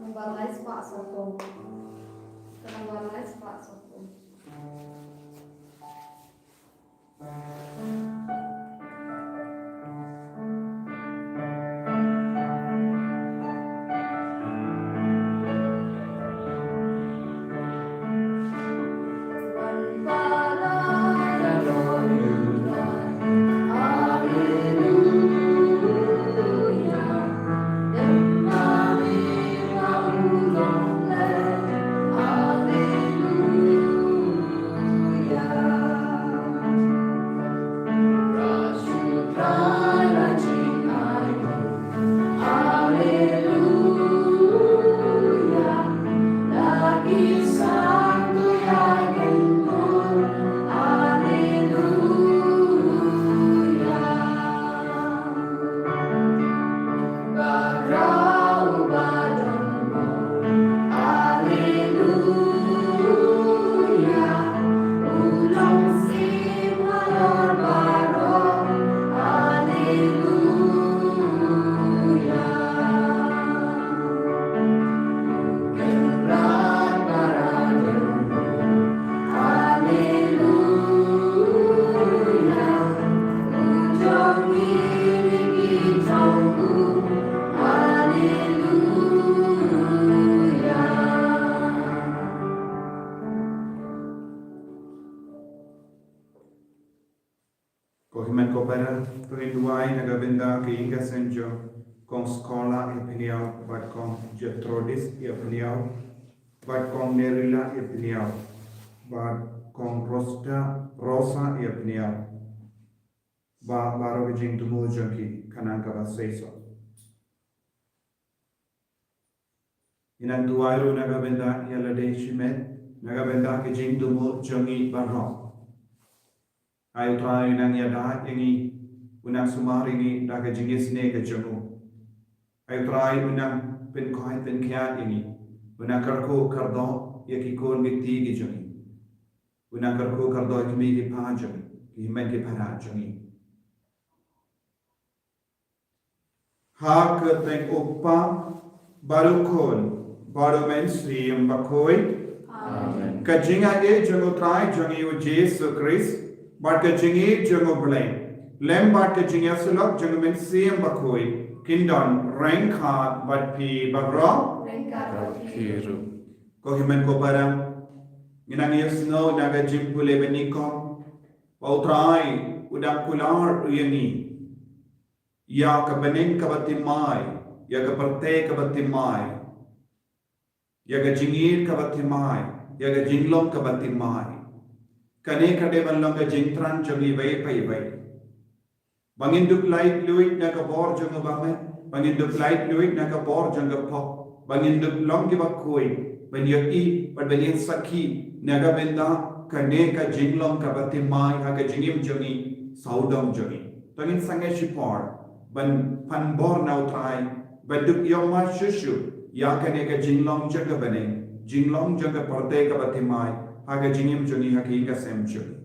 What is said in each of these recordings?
Membalai sepak sokong. Membalai sepak sokong. Renewal nagabenda Ka Iing Ka Sem kong sekolah ipniau bat kong jetrodis ipniau bat kong nerila ipniau bat kong rosa ipniau ba baro jing tumu jangki kanang ka basaiso inang tuairu nagabenda yalade shimet nagabenda ke jing tumu jangi barro ayo try nang yada yangi unang sumari ni daga jingis ne ke jamu ay try unang pynkoit pynkiat ini unang karko kardo yakikon mikti gi jami unang karko kardo kimi gi pa jami ki men gi para jami ha ke teng upa barukon baru MYNSIEM bakoi amen Ka Jingngeit jango try jangi u JISU Christ but Ka Jingngeit jango blame Lembat Ka Jingngeit jango MYNSIEM bakoi Kindon rengkat bat pi bagro kiru ko himen ko barang inang yesno naga jimpule beniko pautrai udang kular uyani ya ka bening ka batimai ya ka parte ka batimai ya ka jingir ka batimai ya ka jinglom ka batimai kane kade balong ka jingtran jangi vai pai vai banginduk light luit na ka bor jang bamet banginduk light luit na ka bor jang pok banginduk long ki bakoi ban yaki ban ben sakhi naga benda kane ka jinglom ka batimai ha ka jingim jangi saudam jangi tangin sange shipor ban pan bor nau trai ban duk yoma shushu ya kane ka jinglom jaga bane jinglom jaga parte ka batimai ha ka jingim jangi ha ki ka sem jangi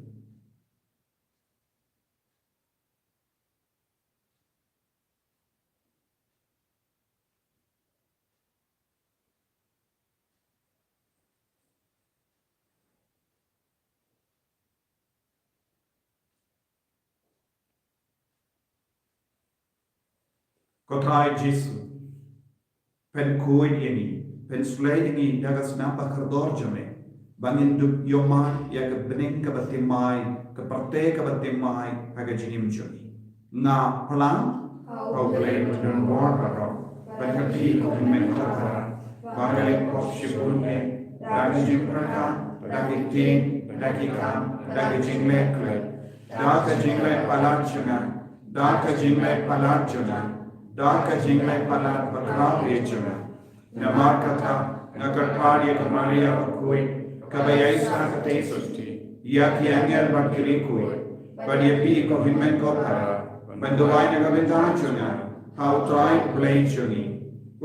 Kotrai JISU pynkoit ini penslay ini dagas nampak kardor jame bangin duk yoma ya ke bening ke batimai ke parte ke batimai haga jingim jami nga pelang kau blame dan bor baro bangati ko men kara bagai kop shibunne dagi jingpraka dagi tin dagi kam dagi jingmekle daga jingme palat chungan daga jingme palat chungan Ka Jingngeit palat bakrau ejuna namar kata nagarpari Ka Maria Ka Theisotti ya ki angel bakirikui badiapi ko hinmen ko para banduai nagabenta chuna how try play chuni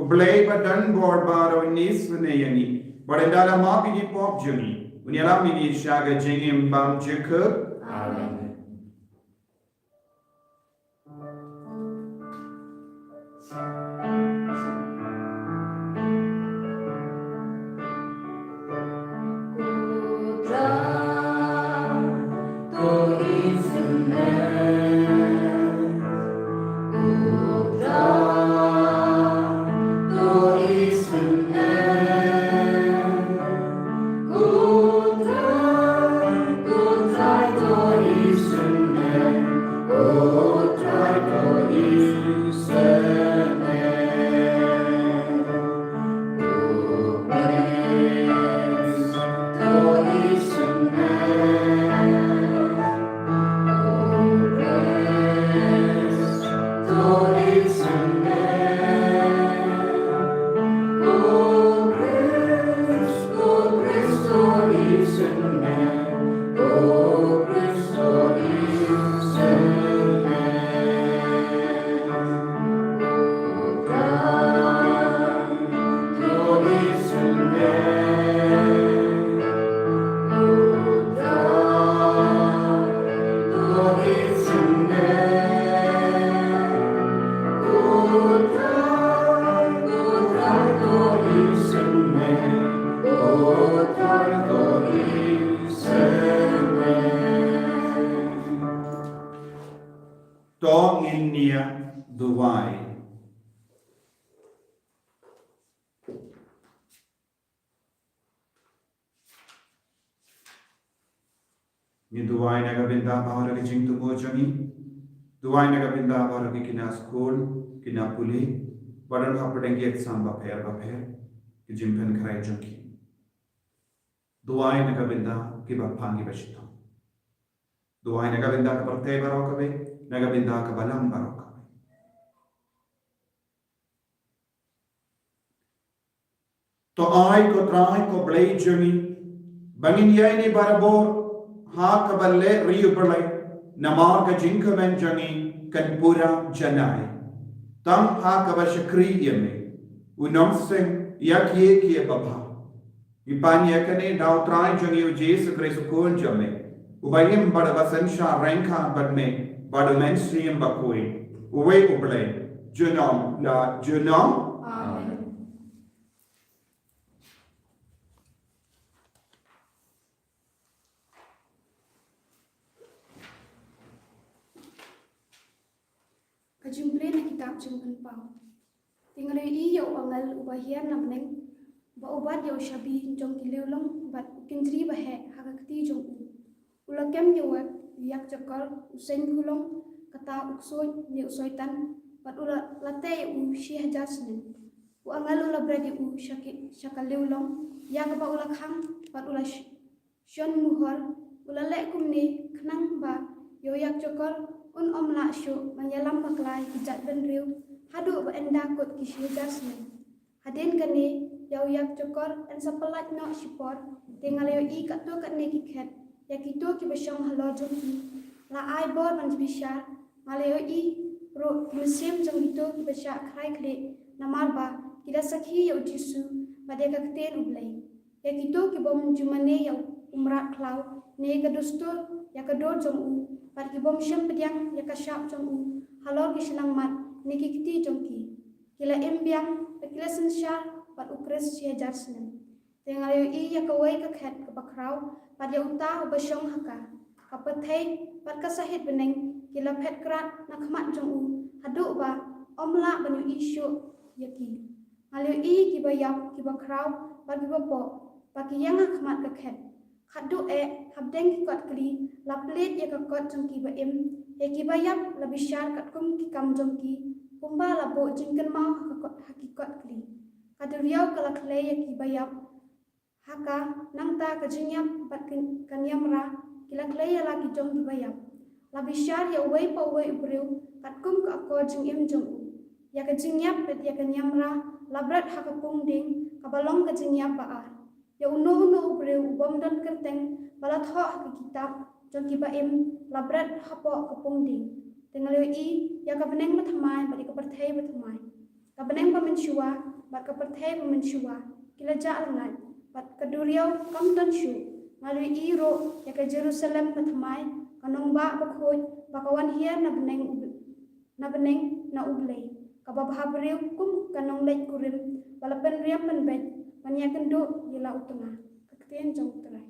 play badan board baro nis yani badala ma bi pop juni unyala mi shaga jingim bam jikub amen Ni duai naga binda bahara ke jing tu mo jangi. Duai naga binda bahara ke kina school, kina puli. Badan hapadeng ki exam bapher ke jingpen krai jangki. Duai naga binda ki bapang ki bashita. Duai naga binda ke partai barau kabe, naga binda ke balang barau kabe. To ai ko trai ko blai jangi. Bangin yai ni barabor ha kaballe riu perlai. Namar ka jingkamen jangi kan pura janai. Tam ha kabashakri yeme. Nongstoin yak ye kie baba. Ipan yakane dau trai jangi u JISU kon jame. Ubayim bada basansha ranka badme bada MYNSIEM bakui. Uwe ublay. Junong la junong. Amen. Ka Jingkren na kitab Jingpen pau. Tinggal iyo angal ubahian namneng ba ubat yo shabi jong kilulong bat kintri bahe hakakti jong u. Ulakem yo yak jakal usen kulong kata uksoy ni usoitan bat ula late u shi hajasnen. U angal ula bradi u shakalulong yak ba ula kham bat ula shon muhor ula lekum ni knang ba yo yak jakal un omla syu manyalam baklai kijat ben riu hadu ba enda kot kisih jasne hadin kane yau yak cokor en sapelat no sipor tinggal yo I katto katne kikhet yakito ki besong halo jongki la ai bor man bisha maleo I ro MYNSIEM jong itu ki besha khai khle namar ba kila sakhi yo JISU bade kakten ublai yakito ki bom jumane yo umra klau ne kadustur yakador jong u par ki bom shem pediang yakashap jong u halor ki silang mat niki kiti jongki kila embiang kila sensha pat ukres sia jarsnen tengal yo I yakawai ka khat ka bakrau pat ya uta ubashong haka kapathai pat ka sahit beneng kila phet krat na khmat jong u hadu ba omla banyu isyu yaki malyo I ki bayap ki bakrau pat ki bapo pat ki yang khmat ka khat khadu habdeng ki kot kli laplet ya ka kot jongki ba em ki bayap la bishar kat kum ki kam jongki kumba la bo jingken mau hakikot kli kaduriau kala kle ya ki bayap haka nangta ka jingyam bat kanyamra kila kle ya la ki jong ki bayap la bishar ya wei pa wei ubreu kat kum ka ko jingim jong ya ka jingyap bet ya kanyamra la brat hakapung ding ka balong ka jingyap ba ya uno ubreu bom don kerteng balat ho ka kitab jongki ba em labrat hapo kapung ding tengal yo I ya ka beneng ba thamai ba ka perthai ba thamai ka beneng ba menshua ba ka perthai ba menshua kila ja langai ba ka duriau kam ton shu ngal yo I ro ya ka Jerusalem ba thamai ka nong ba ba khoj ba ka wan hian na beneng na ublei ka ba bhabreu kum ka nong lek kurim bala pen riam pen bet panya kendo yela utanga kakten jong terai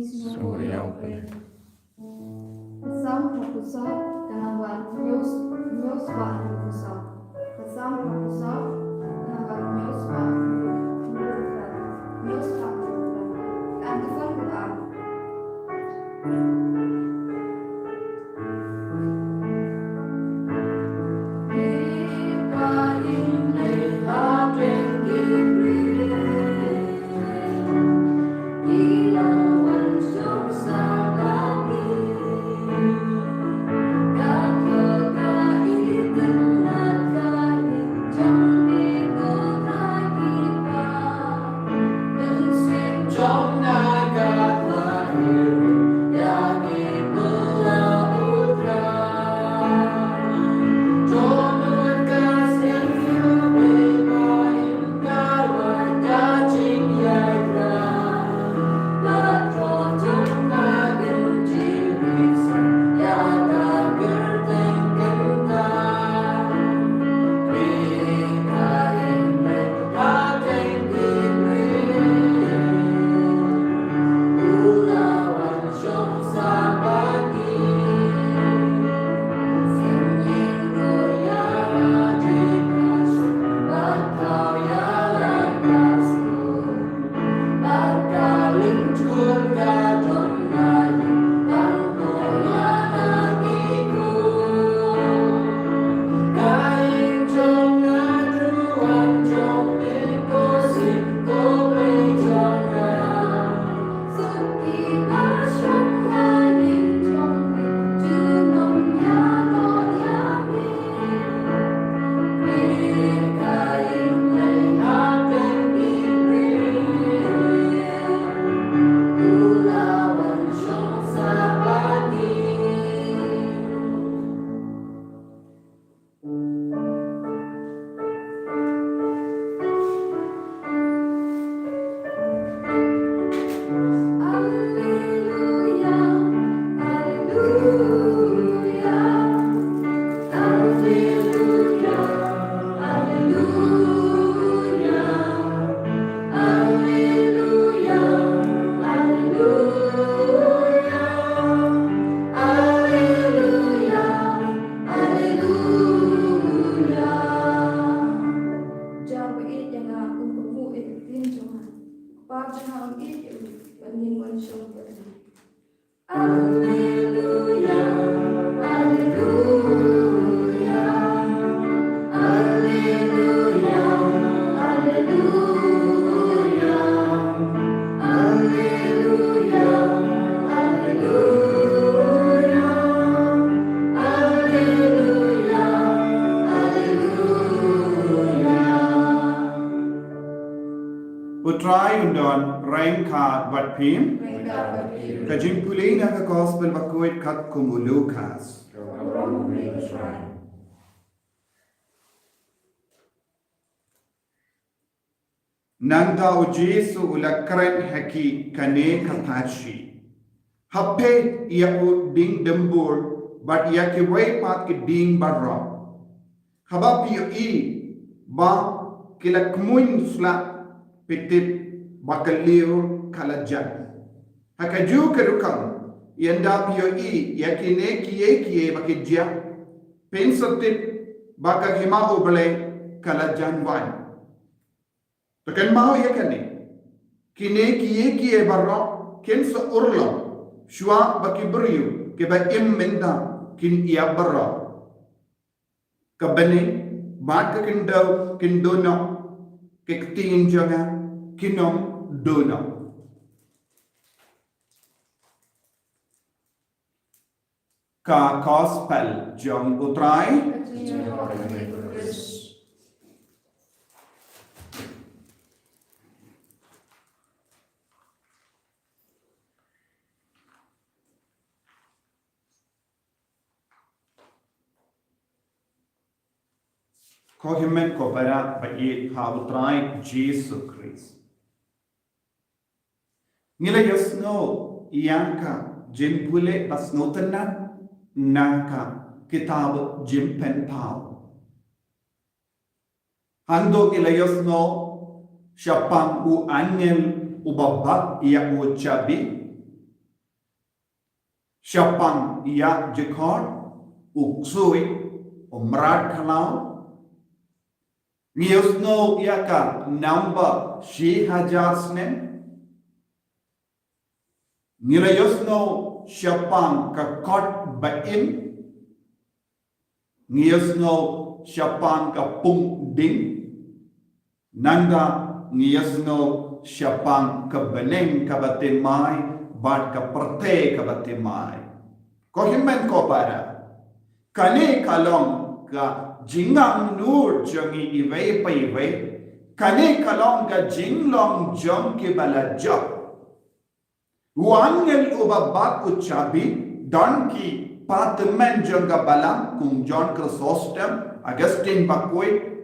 Surya Kasam Hapusa Kanawan News Pak Hapusa Kasam Hapusa Kanawan News Pak News Pak Antifan Quran Ka channel it when you want show. Alleluia, alleluia, alleluia, alleluia, alleluia, alleluia, alleluia, alleluia. Utrai undon rain ka bat pim. Ka Jingpylin ka gospel bakuit kat kumulukas. Nanda o JISU ulakren haki kane kapachi. Hape ia u ding dembur but ia ki way pat ki ding barra. Habab yu i ba kilakmuin sla pitip bakaliur kalajat. Hakaju kerukam yanda pio i yakine kiye bakijia pensatip baka hima obale kalajan wan takan mau yakane kine kiye barro kensa urlo shwa bakibriu ke ba immenda kin iya barro kabane mat ka kindono ke tin jonga kinom dono. Ka gospel jong utrai ko himen ko para ba i ha utrai JISU Christ nila yasno iyanka jinpule basnotanan nangka kitab JINGPYNIM hando ilayosno Shaphang u angel ubabak ia u chabi Shaphang ia jekor uksui umrat khalau niosno ia ka number 6000 snem nilayosno Shaphang ka kot baim ngiasno Shaphang ka pung ding nanda ngiasno Shaphang ka beneng ka batimai bat ka perte ka batimai ko himen ko para kane kalong ka jingang nur jangi iwe pa iwe kane kalong ka jinglong jong ke balajak Wangel ubabak ucabi don ki patemen jangka Balang kung John Chrysostom Augustine bakoi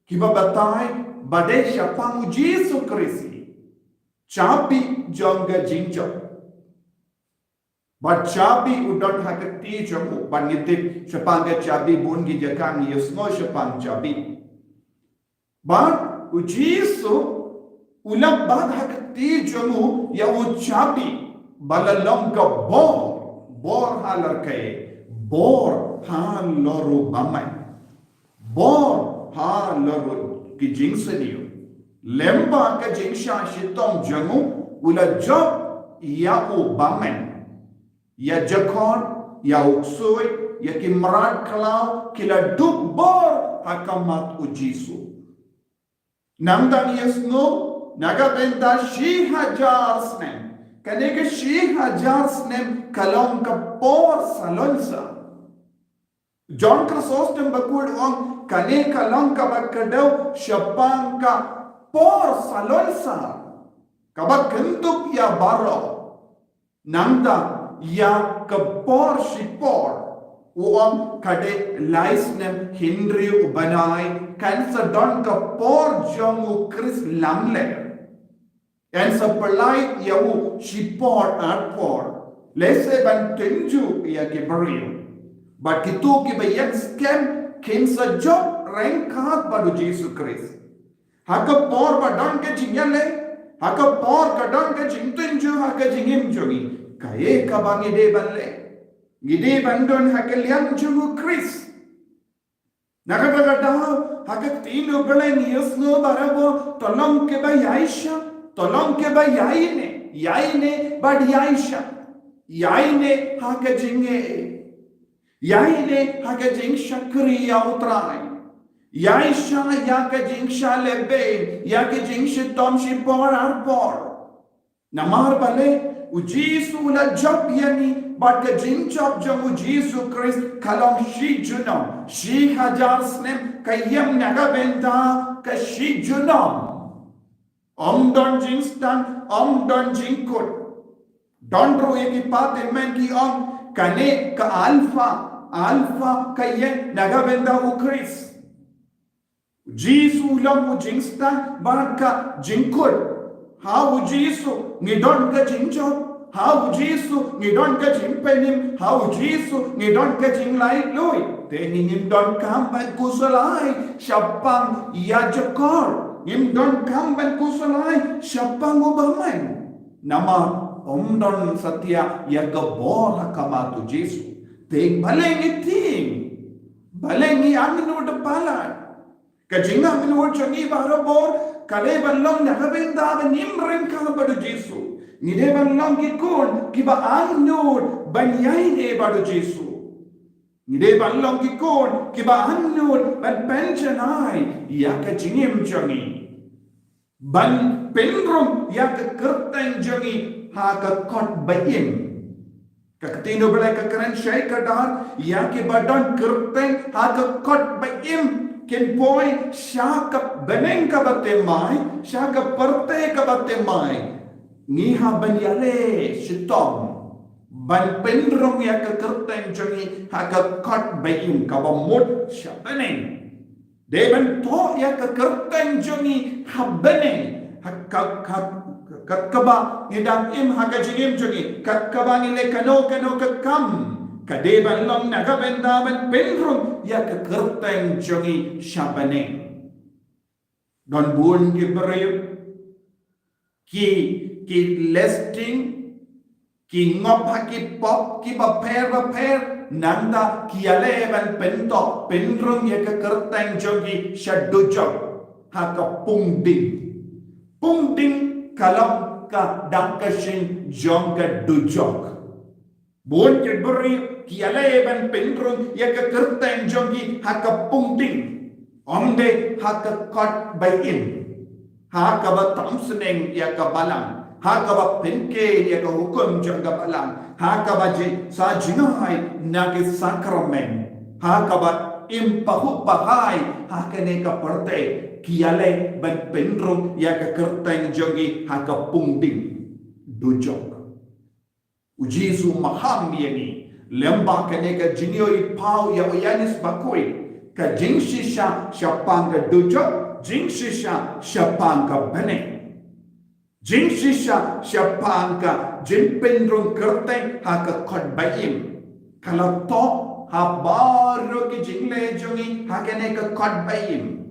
kiba batai bade Shaphang u JISU Christi chabi jangka Jingkren but chabi udon hakati jamu banitip Shaphang ka chabi bun ki jakang yusno Shaphang chabi but u JISU ulang bad hakati jamu ya ucapi balalong ka bor halar kay bor haloru bamay bor haloru ki jingsaniyo lemba ka jingshishitong jamu ula job ya u bamay ya jakor ya uksoy ya kimrat kalaw kila duk bor hakamat u JISU namdang yasno naga benda 6000 snem kanega 6000 snem kalong ka por salonsa John Chrysostom bakud ong kane kalong ka bakadaw Shaphang ka por salonsa kabak kentup ya baro nangda ya ka por shipor uang kade laisnem hindri ubanai kansa don ka por jongu Chris lamle and sa polite yawu shipor at por lese ban tenju ya kibario but kitu kibayan scam kinsa job rankat badu JISU Christ haka por badon ke jingyale haka por kadon ke jingtenju haka jingim jogi kaye kabangi de banle gide bandon haka liang jugu Christ nakagadaw haka tino balen yusno barabo tolong ke ba yaisha tolong ke ba yaine bad yaisha yaine ha ka jingngeit yaine ha ka jing shakriya utrai yaisha ya ka jing shalebe ya ka jing shitom shi por arpor namar bale o JISU la job yani but ka jing job jong o JISU Christ kalong shi junom shi hajar snem kayam naga benda ka shi junom don jingstan don jingkut don ro eki pate men ki kane ka alpha kayen naga benda o Christ JISU lam o jingstan baraka jingkut how JISU ngidon ka jingjob how JISU ngidon ka JINGPYNIM how JISU ngidon ka jinglai lui teningim don kam ban kusalai Shaphang ya jakor ngim don kam ban kusalai Shaphang ubaman nama don satya ya gabor kama tu JISU teng balengi aminu de palan ka jinga aminu changi barabor kale balong nakabenda nimren ka badu JISU ngide balong gikon kiba annur banyaine badu JISU ngide balong gikon kiba annur ban pensionai ya ka jingim jangi ban penrum ya ka kerteng jangi ha ka kot bayim ka katino bala ka kran shay ka dar ya ke badon kerteng ha ka kot bayim ken poi shaka beneng ka batte mai shaka parte ka batte mai ni ha banyale shitom ban penrong ya ka kerteng jangi ha ka kot bayim ka ba mut shabeneng de ban to ya ka kerteng jangi ha beneng ha ka ba ngidam im ha ka jingim jangi ka ba ngile kano ka kam kadeban long nagabenda ban penrum ya ka kerteng jangi shabane don bun ki brayut ki listing ki ngop ha ki pop ki ba per nanda ki ale ban pento penrum ya ka kerteng jangi shadujok ha ka pungding kalam ka dankashin jong ka dujok bun ki brayut kiale ban penrung ya ka kerteng jongi ha ka pungding omde ha ka kot bayin ha ka ba tamsneng ya ka balang ha ka ba penke ya ka hukum jong ka balang ha ka ba sa jinghai na ki sakramen ha ka ba impahu bahai ha ka ne ka parte kiale ban penrung ya ka kerteng jongi ha ka pungding dujok JISU maham yani lemba kane ka jingyoi pau ya oyanis bakoi ka jingshisha Shaphang ka dujo jingshisha Shaphang ka bane jingshisha Shaphang ka jinpendrung kerteng ha ka khot bayim kalau to ha baru ki jingle jongi ha kane ka khot bayim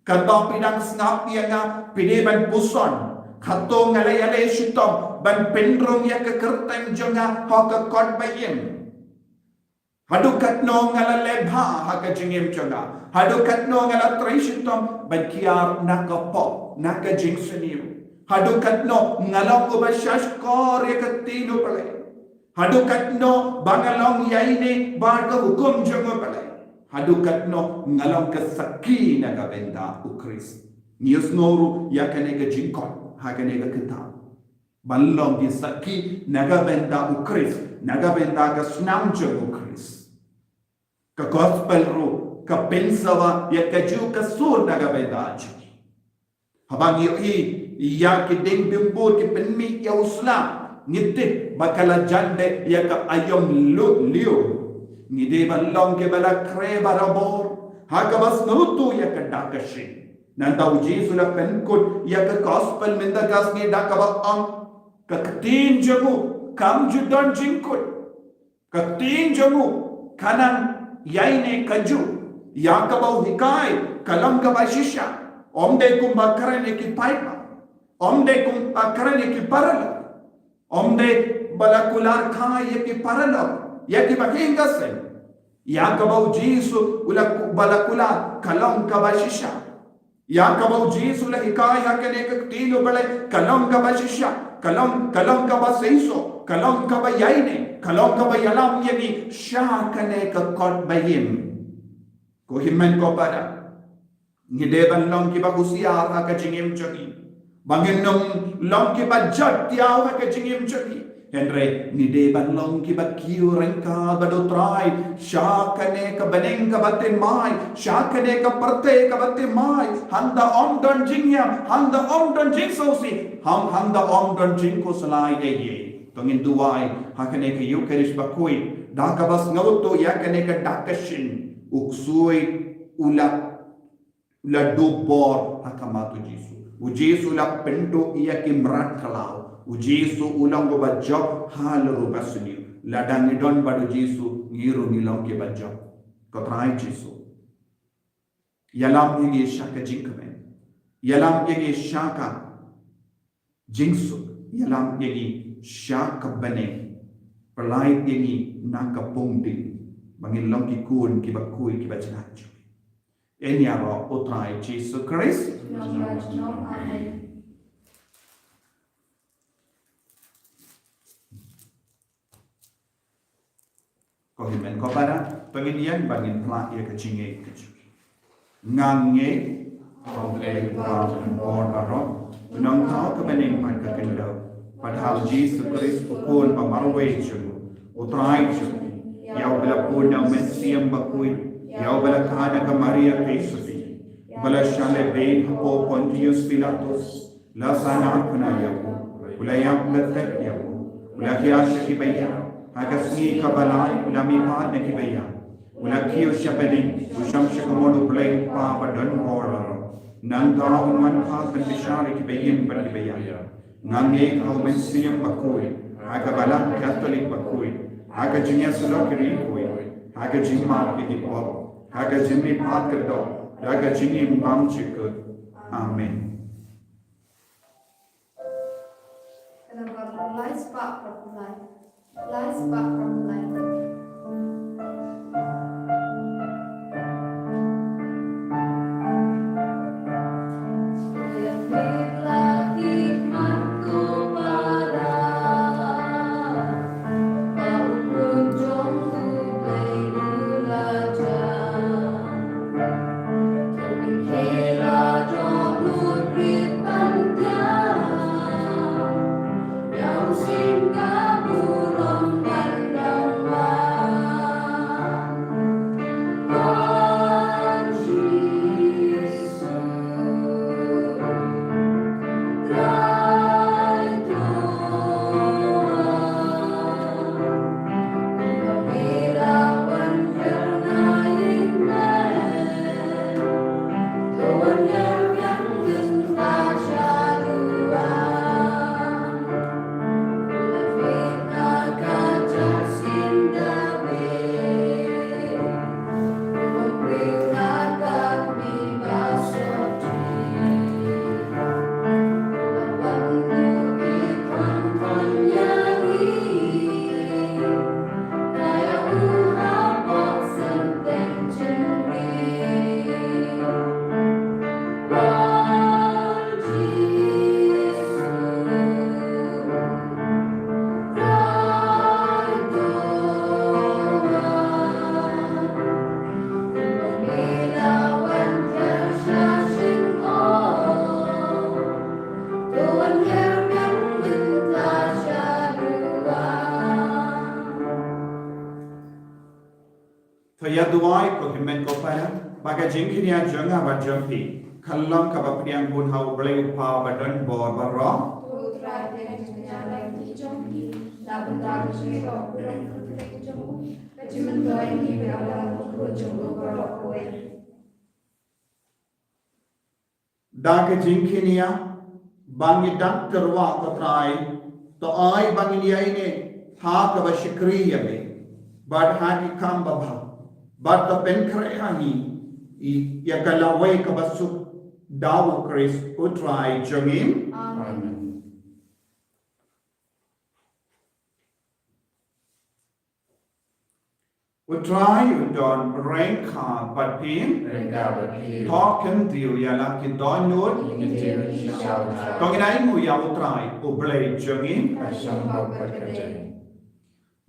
kada pidang snap ya nga pideban puson khato ngalayale shitom ban pendrung ya ka kerteng jonga ha ka khot bayim hadukat no ngala lebha ha ka jingim changa hadukat no ngala trishitom ban kiar naka pop naka jingsenim hadukat no ngalong ko bashash kor ya ka tino pale hadukat no bangalong yaine bar ka hukum jonga pale hadukat no ngalong ka sakki naka benda ukris nius noru ya ka nega jingkon ha ka nega kitab balong di sakki naga benda ukris naga benda ka snam jonga ukris ka gospel ro ka pensawa ya ka ju ka sur naga bedaj habang ya ki ding bimbur ki penmi ya usla ngite bakala jande ya ka ayom liu ngide balong ke bala kre barabor ha ka bas nutu ya ka dakashi nanda JISU la pynkoit ya ka gospel minda gas ni da ka ba ka tin jamu kam judon jingkut ka tin jamu kanan yaine kaju yakabau hikai kalam ka bashisha omde kum bakarane ki paipa omde kum bakarane ki parala omde balakular khai ki parala yaki bakinga sen yakabau JISU ula balakula kalam ka bashisha Ya kabau JISU la hikai hakane ka tilo bale kalong ka ba shisha kalong ka ba seiso kalong ka ba yaine kalong ka ba yalam yani shakane ka kot bayim ko himmen ko para ngideban long ki ba kusiar ha ka jingim chaki bangin nong long ki ba jat tiaw ha ka jingim chaki Henry ngideban long ki ba kiu rengka ba do trai shakane ka baneng ka batte mai shakane ka parte ka batte mai handa om don jingyam handa om don jingsosi handa om don jingko salai ye tongin duai hakane ka yukerish bakui dakabas ngauto yakane ka dakashin uksui ula dubor hakamatu JISU JISU la pendo iya kimrat kalau JISU ulang go bajjo hal rubasni ladang don badu JISU ngiru nilang ke bajjo ko trai JISU yalam yegi shaka Jingkren yalam yegi shaka jingsu yalam yegi shaka bane perlai yegi naka pungding bangin long ki kun ki bakui ki bajnach ini aro utrai JISU Christ Amen. Ko himen ko para penginian bangin plak ya Ka Jingngeit ngange komplek pang or aro nong tau ke bening man ka kendo padahal JISU Christ pun pamarwe chu utrai chu yau bela pun na MYNSIEM bakui yau bela Shaphang Ka Maria Theisotti bela shale bein hapo Pontius Pilatus la sana kuna yau ulayam letek yau ulakiasha kibaya Hagasni ka Balang ulami pa na kibaya ulakiyo siya bening usam siya kumono play pa padon horror nang taon man pa bishari kibayin pa kibaya ngange ka MYNSIEM bakui aga Balang Catholic bakui aga JISU kiri aga Jingma pitipo aga Jingmi patkerdo aga Jingim bam chikut amen Kenapa lies pak from life. Thaya duai ko himen ko para baga Jingkren ya jonga ba jompi kallam ka bapniang bun hau blai pa badon bor barro Putra dan menyalai di jongki, tak bentar syirok belum kutek jong, kejimen doain di bawah pukul jong berok kue. Daga Jingkren ya bangi doctor wa ko trai to ai bangi dia ini ha ka ba shikri ya be bad ha ki kam ba but the penkreani ya kalaway kabasuk daw Chris utray jongim Amen. Utrai undon rengka bat pin. Talken tiu ya la ki don nut. Konginai mu ya utrai ublay jengin.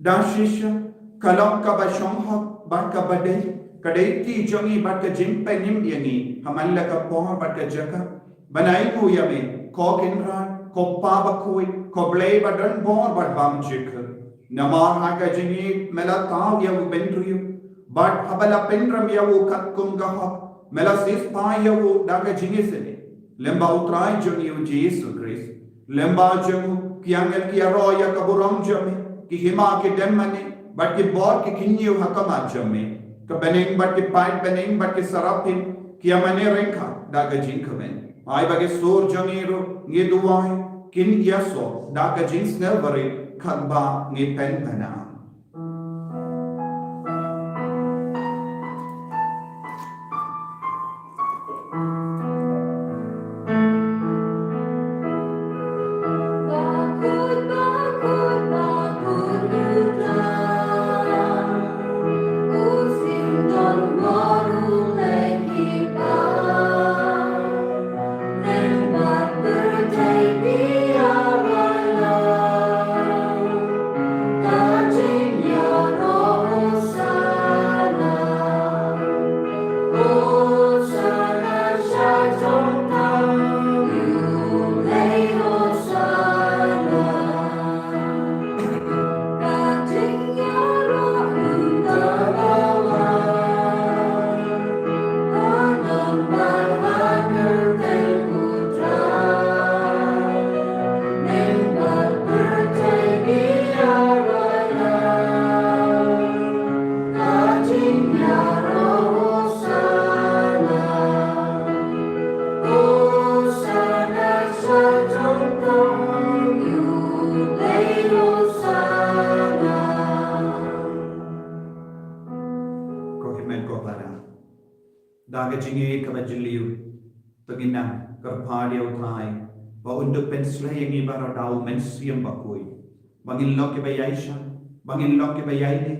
Dashisha kalong ka ba shonghok bat ka badai. Kadai ti jongi bat ka JINGPYNIM yangi. Hamalla ka pohon bat ka jaka. Banai mu ya me. Ko kinran. Ko pa bakui. Ko blay badan bon bat bam jika. Namar haka Jingngeit mela taw yawu bendriyu. But habala pendram yawu katkum gahok. Mela sis pa yawu daga jingisene. Lemba utrai jongi JISU Christ. Lemba jongu kiangel ki aroya kaburong jami. Ki hima ki demmane. But ki bor ki kinyu hakama jami. Ka beneng but ki PEIT beneng but ki sarapin. Ki amane rengka daga Jingkren. Ay bagi sur jongiru ngeduwai. Kin yaso daga jingsnel bari. Kagba ngipen pana. Daga Jingngeit kabajiliu taginang karpadi utrai ba unduk penslayang ibara daw MYNSIEM bakui bangilong ke bayaisha bangilong ke bayaini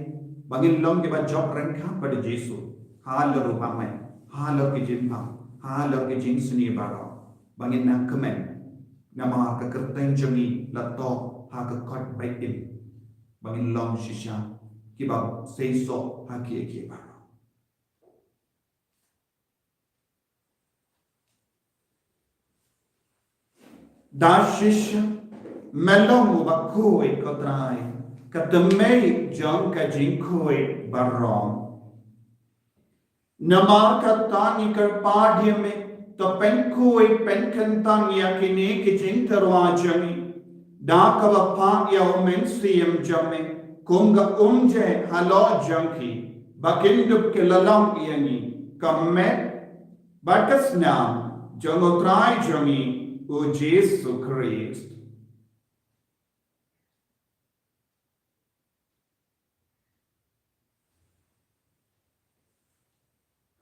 bangilong ke ba job rengka pada JISU halo rupamai halo ke jimpa halo ke jingsni bara banginang kemen nama ka kerteng jongi lato ha ka kot baitin bangilong shisha kiba seiso haki eki bara Dashisha melongu bakui kotrai katemei jong ka jingkoi barong namar katani karpadya me to penkoi penkantang yakini ki jingtarwa jami dakava pa ya MYNSIEM jame kunga umje halo janki bakindup ke lalang yani kamet batas nam jongotrai jangi O JISU Christ.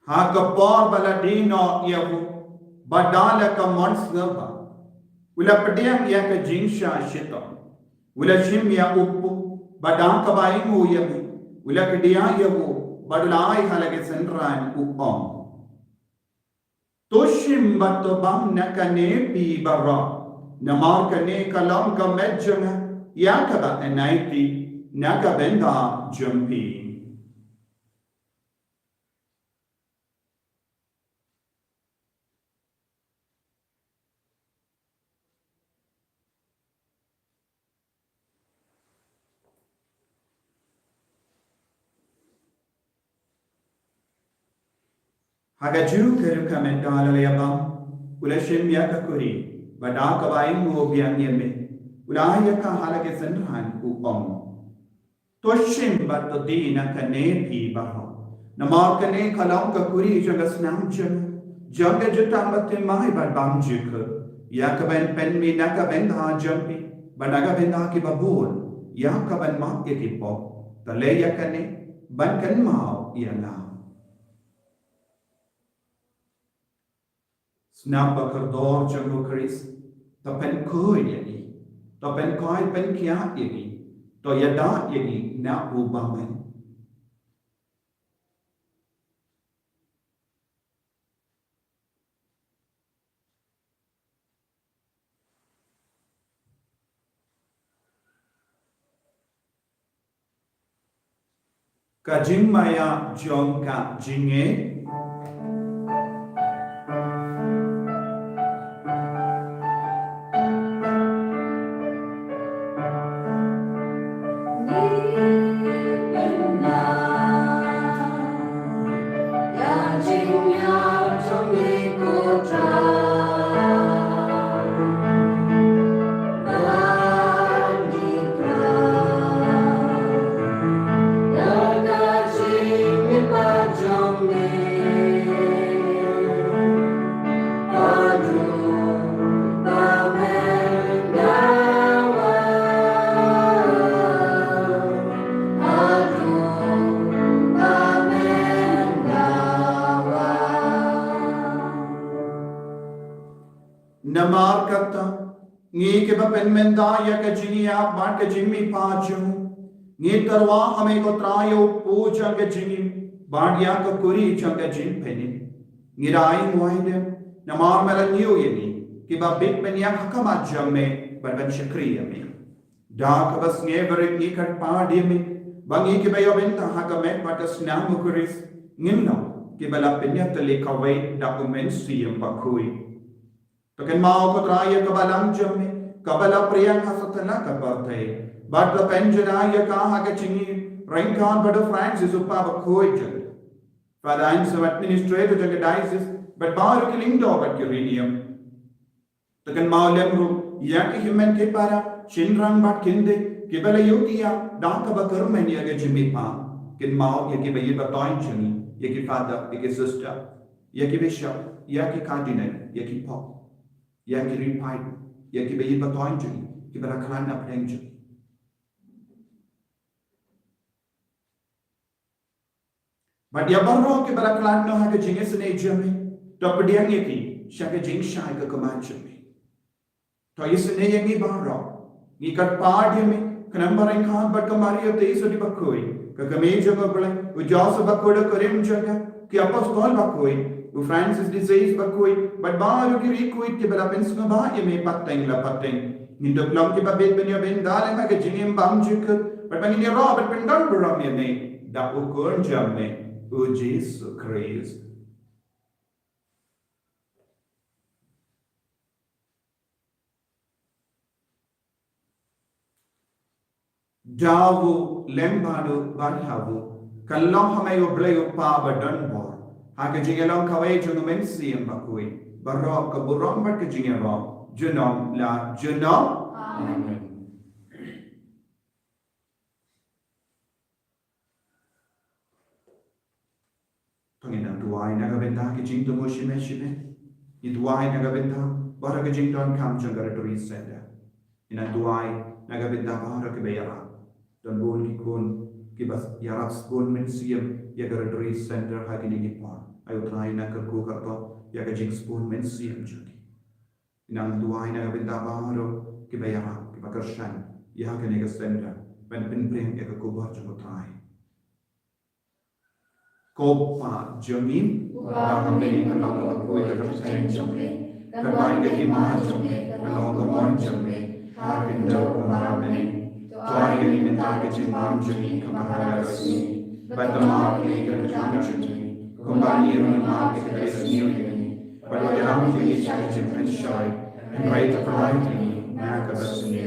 Hagapor baladino yahu badala ka monsnava. Ula padiang ya ka JINGSHISHA. Ula shim ya uppu badang ka baingu yahu. Ula kadiya yahu badalai halage senran uppong. Toshim batobam nakane pi bara namar kane kalam ka medjana yakaba enaiti nakabenda jumpi Hagaju keruka mentala yabam ulashim yakakuri badaka baing mobiang yeme ulaya ka halage senran upong toshim batodi nakane pi baho namakane kalam kakuri jagasnam jam jaga jutang batte mai badbam jika yakaben penmi nakaben ha jampi banaga benda ki babul yakaben mak ekipo tale yakane bankan mau yana Snappa kardor jango Chris, to pynkoit yagi, to pynkoit penkiat yagi, to yada yagi na ubamen. Ka Jingmaya jong Ka Jingngeit. Namar kata ngi ke bapen menda ya ka jingia bar ka jingmi paju ngi tarwa hame ko trayo puja ka jingim bar ya ka kuri cha ka JINGPYNIM ngi rai moide namar mala niu yeni ki ba bit men ya hakama jamme bar ban shakriya me da ka bas nge berik ngi kar pa di me bangi ki bayo benta hakame bar ka snam kuris ngimno ki bala penya tele kawai MYNSIEM bakui Taken mau ko traya ka Balang jamme ka bala priyang hasatala ka patay but the penjana ya ka ha ka chingi rankan but Francis upa ba khoi jang Father so administrator jang diocese but bar killing do but uranium Taken mau lemru ya ki human ke para shinrang bat kinde ke bala yotia da ka ba karmen ya ga jimmi pa kin mau ya ki ba yi ba toin chini ya ki father ya ki sister ya ki bishop ya ki cardinal ya ki pop yang kiri pai, yang kita bagi batuan jadi, kita berakan apa yang jadi. Badia baru kita berakan no hak jingnya senai jami, tapi dia ngerti, siapa JINGSHISHA ke kemana to senai yang ni baru, ni kat pad jami, kenapa orang Ka Iing Ka Maria Theisotti bakoi, ke kemeja bakoi, ujasa bakoi dah kerim jaga, ki apa sekolah bakoi. Francis disease bakui but baru kiri kuit ke bela pens ko ba ye me pateng la pateng ni do plom ke ba bet benya ben dale ma ke jingim bam jik but bang ni Robert pendon bram ye me da ukur jamme o JISU Christ dawu lembadu banhawu kallam hame obleyo pa badan bor Haka jingelong kawai jong MYNSIEM bakui barok ke burong bat ke jingelong jenong la jenong Amen. Pengenang tuai naga benta ke jing tumu shime shime i tuai naga benta bara ke jing don kam jangara turi senda ina tuai naga benta bara ke bayara don bol ki kun ki bas yarak spoon MYNSIEM ya gara turi center hagi ni pon ayo try na kerku karto ya ka jing spoon MYNSIEM jadi inang tuai naga benta bara ke bayara ki bakarshan ya ka nega center ben pinpreng ya ka kubar jang try Kopa JINGIM Upang kami menolong aku yang bersaing jombe, dan baik ke iman jombe, menolong kemon jombe, harapin jauh kemahamen, doa yang diminta ke jimbang jombe kemahamen resmi, bertemu ke kerjaan jombe, kembali rumah ke kedai ini, pada dalam diri saya jombe syai, dan baik terpelain ini, nak kebersemi.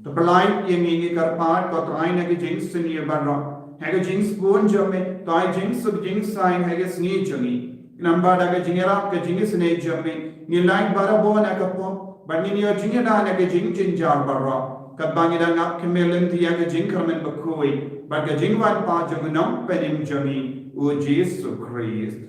Terpelain yang ingin karpat kau terain lagi jing seni barang Hega jing spoon jamme, toy jing sub jing sign hega snee jungi. Number daga jingera ke jingi snee jamme. Ni line bara bo na kapo, but ni yo jingi da na ke jing jin jar bara. Kabangi da ngap kemelin tiya ke Jingkren bakui, but ke jing wan pa jung Nongstoin jami u JISU Christ.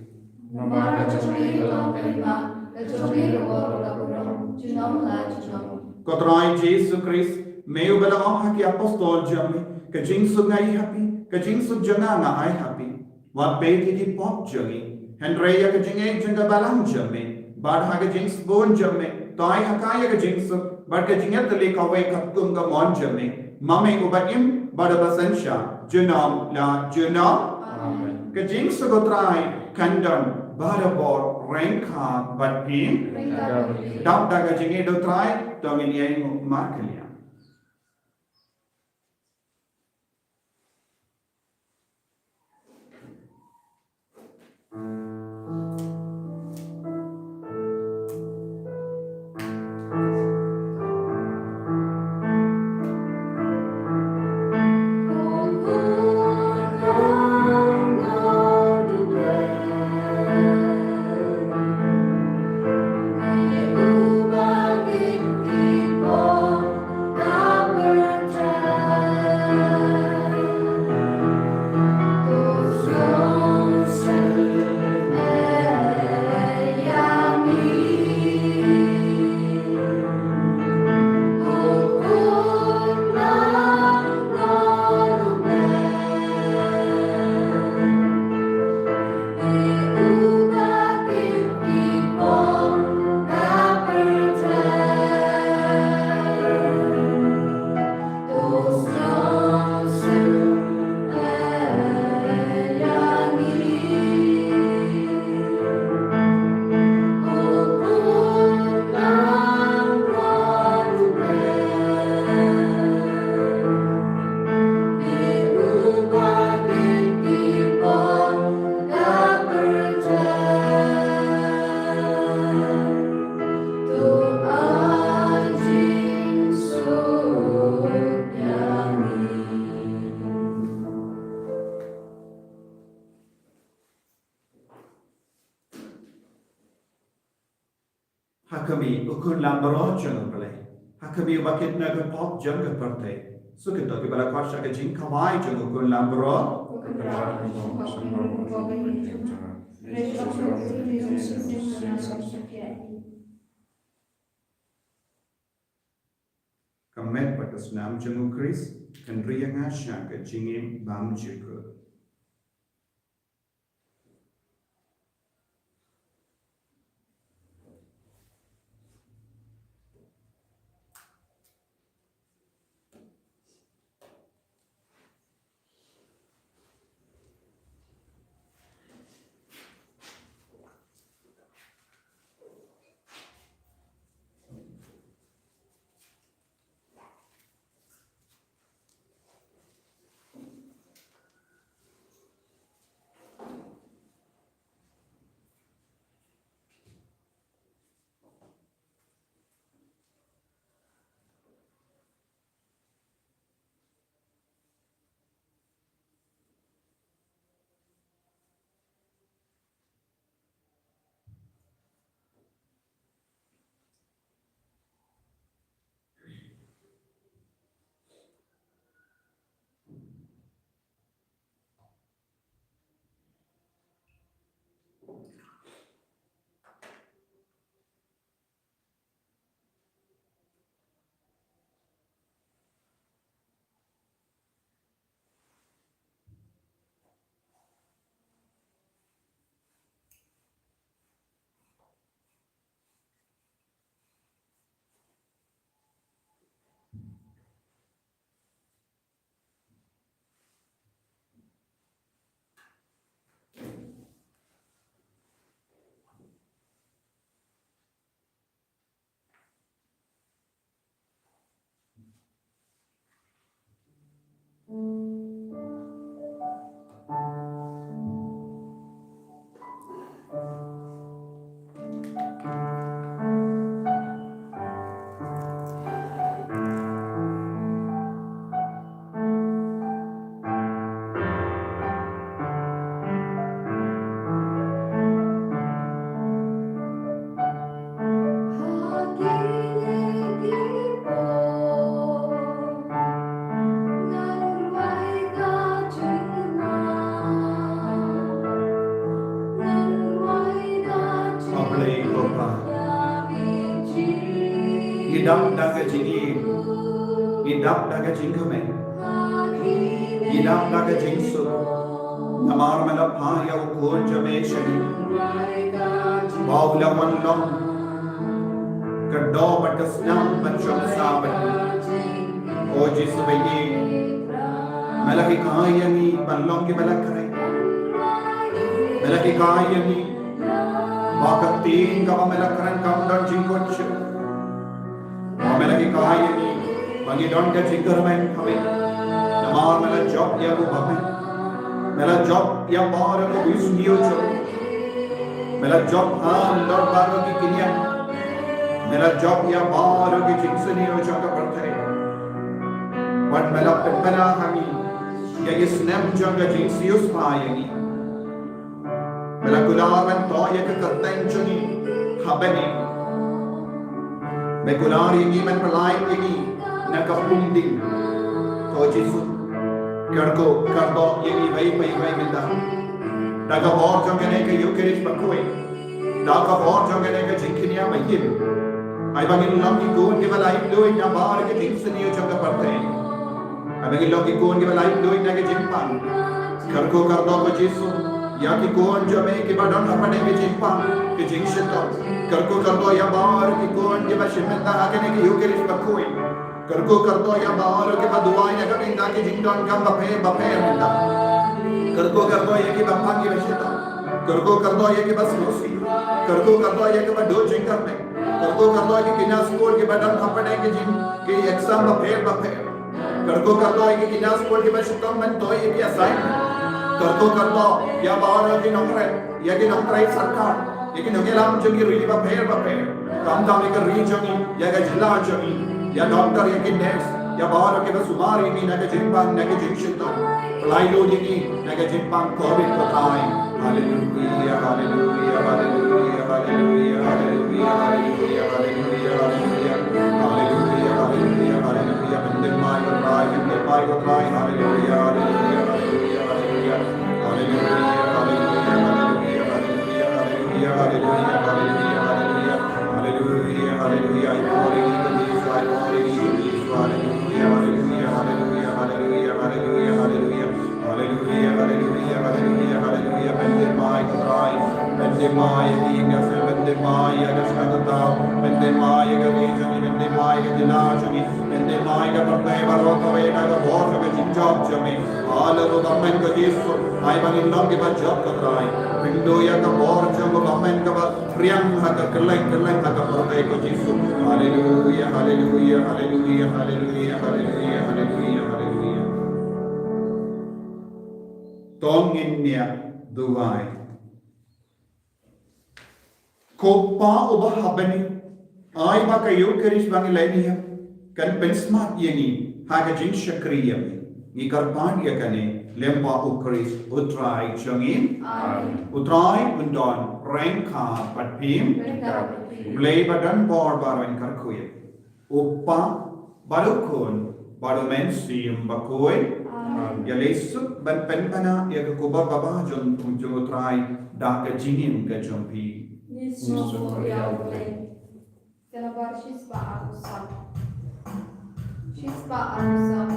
Namara jombe long kelima, ke jombe lor la burong, junong la junong. Kotrai JISU Christ, meu bela haki apostol jami, ke jing sungai happy. Ka JISU janganga ai happy wa beti di pop jangi Henry ka Jingngeit janga Balang jamme bad ha ka JISU bon jamme tai hakaya ka JISU bad ka Jingngeit le ka wai kaptung ka mon jamme mame ubaim bad basansha junam la junam Amen. ka JISU go try kandan barabor ranka bad pin dap da ka Jingngeit do try tongin yai markelia hakami ukun lambaro jang pale hakami bakit na ka pop jang ka parte so kita ke bala kwasha ka jing kamai jang ukun lambaro kamet patas nam jang ukris kan rianga shanka jingim bam jiko Idap daga jingim, idap daga jingkren, idap daga JISU, namar melapha ya ukun jame shani, Mawkhlam long, kado batasnam bachom sabat, o JISU bayi, Mawkhlam yani balong ke balakare, Mawkhlam yani Ka Mawkhlam countdown Jingkren. Ka Iing bagi don ke Jingkren kami namar mela job ya bu bhame mela job ya bahar ko visniyo jo mela job han lord baro ki kinya mela job ya bahar ki jingsniyo jo ka parthe but mela pepana kami ya ye snap jo ka jingsius paayegi mela gulaman to ya ka kartain chuni habani Mekulari ini menpelai ini nak kapunding to JISU kardo ini bayi minta daga bor jangene ke yukeris bakoi daga bor jangene ke jingkinia MYNSIEM ai bangin lam ki gon ke balai doi na bar ke jingsniyo janga parte ai bangin lam ki gon ke balai doi na ke jingpan kardo ko JISU ya ki gon jame ke badon apane ke jingpan ke JINGSHISHA kardo ya bar ki gon ke bashimenta akene ke yukeris bakoi kardo ya bar ke baduai ya ke inda ke jingdon kam bape minta kardo ya ke bapang ke bashita kardo ya ke basmosi kardo ya ke bado jingkar me kardo ya ke kinas skol ke badon apane ke jing ke exam bape kardo ya ke kinas skol ke bashita man to ye ke assignment kardo ya bar ke Nongstoin ya ke Nongstoin sarkar ya ke Mawkhlam jangi ri bape kam ke ri jangi ya ke jilla jangi ya doctor ya ke nurse Ya bara ke basumari ni naga jimpang naga jingshita. Lailo dini naga jimpang COVID patay. Hallelujah, hallelujah, hallelujah, hallelujah, hallelujah, hallelujah, hallelujah, hallelujah, hallelujah, hallelujah, hallelujah. Bendel mai patay, hallelujah, hallelujah, hallelujah, hallelujah, hallelujah, hallelujah, hallelujah, hallelujah, hallelujah, hallelujah, hallelujah, hallelujah, hallelujah. I glory in Jesus, I glory in Jesus, hallelujah, hallelujah, hallelujah, hallelujah, hallelujah, hallelujah, hallelujah, hallelujah, hallelujah, hallelujah. Bendel mai patay, bendel mai Ka Iing Ka Sem, bendel mai Ka Shadata, bendel mai Ka Vijani, bendel mai Ka Dilajani, bendel mai Ka Patay Baroto Veda Ka Borja Ka Jingjok Jami. Hallelujah, amen Ka JISU. I bangin long Ka Jok Ka Trai. Pindoya Ka Borja Ka amen Ka Priang Ha Ka Keleng Keleng Ha Ka Patay Ka JISU. Hallelujah, hallelujah, hallelujah, hallelujah, hallelujah, hallelujah, hallelujah. Tongin niya duwai. Kopa uba habani. Ay ba kayo keris bangi lenia. Kan pensmat yani haga jing shakriyam. Ikarpan ya kane lempa ukris utrai changin. Utrai undon rengka patpim. Blay badan bor baran karkuya. Upa balukun MYNSIEM bakoy. Ya lesuk ban penpana ya kuba baba jon jo try da ka jingim ka jompi. JISU ya boleh. Kelabar shispa agusam. Shispa agusam.